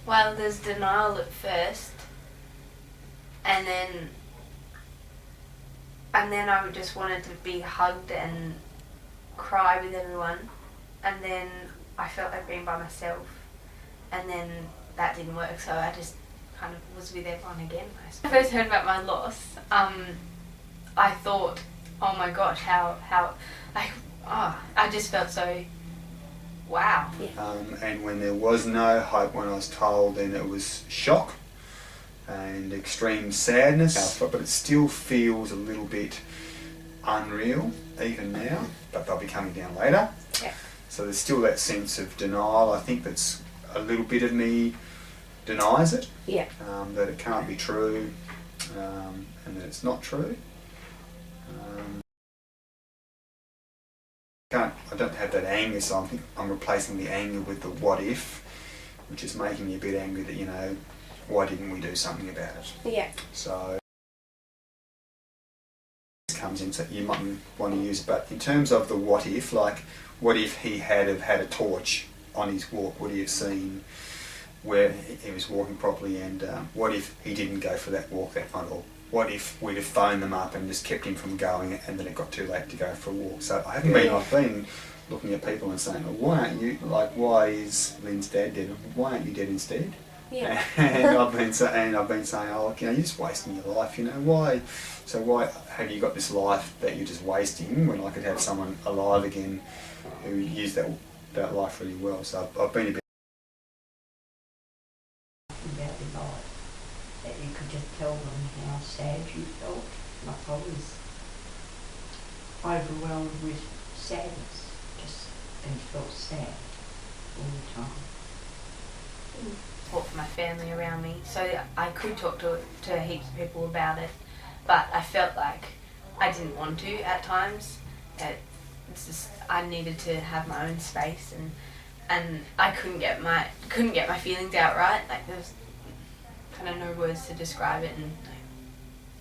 Well, there's denial at first, and then I just wanted to be hugged and cry with everyone, and then I felt like being by myself, and then that didn't work, so I just kind of was with everyone again. When I first heard about my loss, I thought, oh my gosh, how like, I just felt so, wow. And when there was no hope, when I was told, then it was shock and extreme sadness, but it still feels a little bit unreal even now, but they'll be coming down later. Yeah. So there's still that sense of denial. I think that's a little bit of me denies it, Yeah. that it can't be true, and that it's not true. I don't have that anger, so I think I'm replacing the anger with the what if, which is making me a bit angry that, you know, why didn't we do something about it? Yeah. So this comes into, you might want to use, but in terms of the what if, like what if he had have had a torch on his walk, would he have seen where he was walking properly, and what if he didn't go for that walk that night, or what if we'd have phoned them up and just kept him from going and then it got too late to go for a walk. So I've been looking at people and saying, well, why aren't you, like, why is Lynn's dad dead? Why aren't you dead instead? Yeah. And I've been saying, oh, look, you know, you're just wasting your life, you know, why have you got this life that you're just wasting when I could have someone alive again who used that life really well. So I've been a bit about the night, that you could just tell them how sad you felt. Like I was overwhelmed with sadness, just, and felt sad all the time. Support for my family around me, so I could talk to heaps of people about it, but I felt like I didn't want to at times. It's just, I needed to have my own space, and I couldn't get my feelings out right. Like, there was kind of no words to describe it, and like,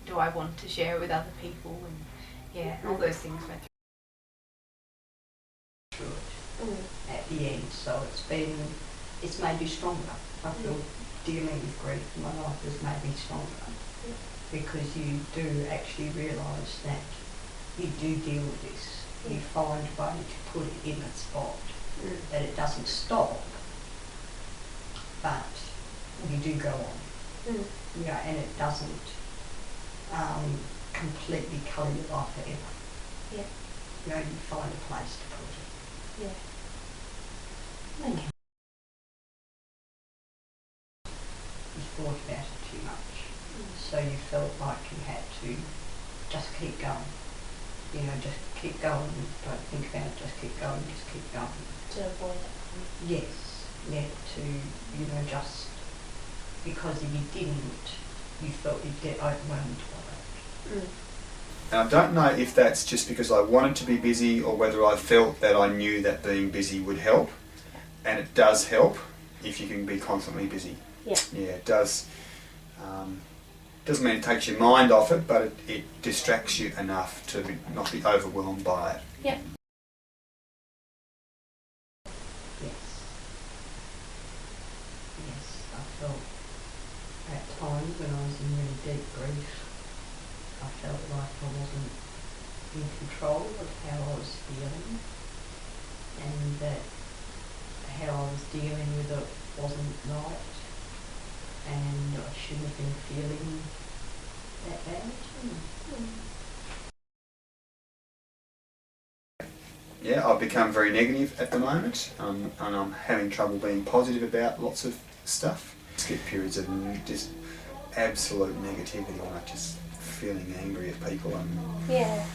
do I want to share it with other people, and yeah, all those things went through it at the end. So it's made you stronger. I feel dealing with grief in my life has made me stronger, because you do actually realise that you do deal with this. You find a way to put it in its spot, that it doesn't stop, but you do go on. Yeah, and it doesn't completely colour your life forever. Yeah. You know, you find a place to put it. Yeah. Thank you. You thought about it too much, so you felt like you had to just keep going. You know, just keep going, don't think about it, just keep going, just keep going. To avoid it. Yes, yeah, to, you know, just, because if you didn't, you felt you'd get overwhelmed by it. And I don't know if that's just because I wanted to be busy, or whether I felt that I knew that being busy would help. And it does help if you can be constantly busy. Yeah. Yeah, it does. Doesn't mean it takes your mind off it, but it distracts you enough to not be overwhelmed by it. Yeah. Yes. Yes, I felt at times when I was in really deep grief, I felt like I wasn't in control of how I was feeling, and that how I was dealing with it wasn't right, and I shouldn't have been feeling that bad. Yeah, I've become very negative at the moment, and I'm having trouble being positive about lots of stuff. I skip periods of just absolute negativity, like just feeling angry at people, and Yeah.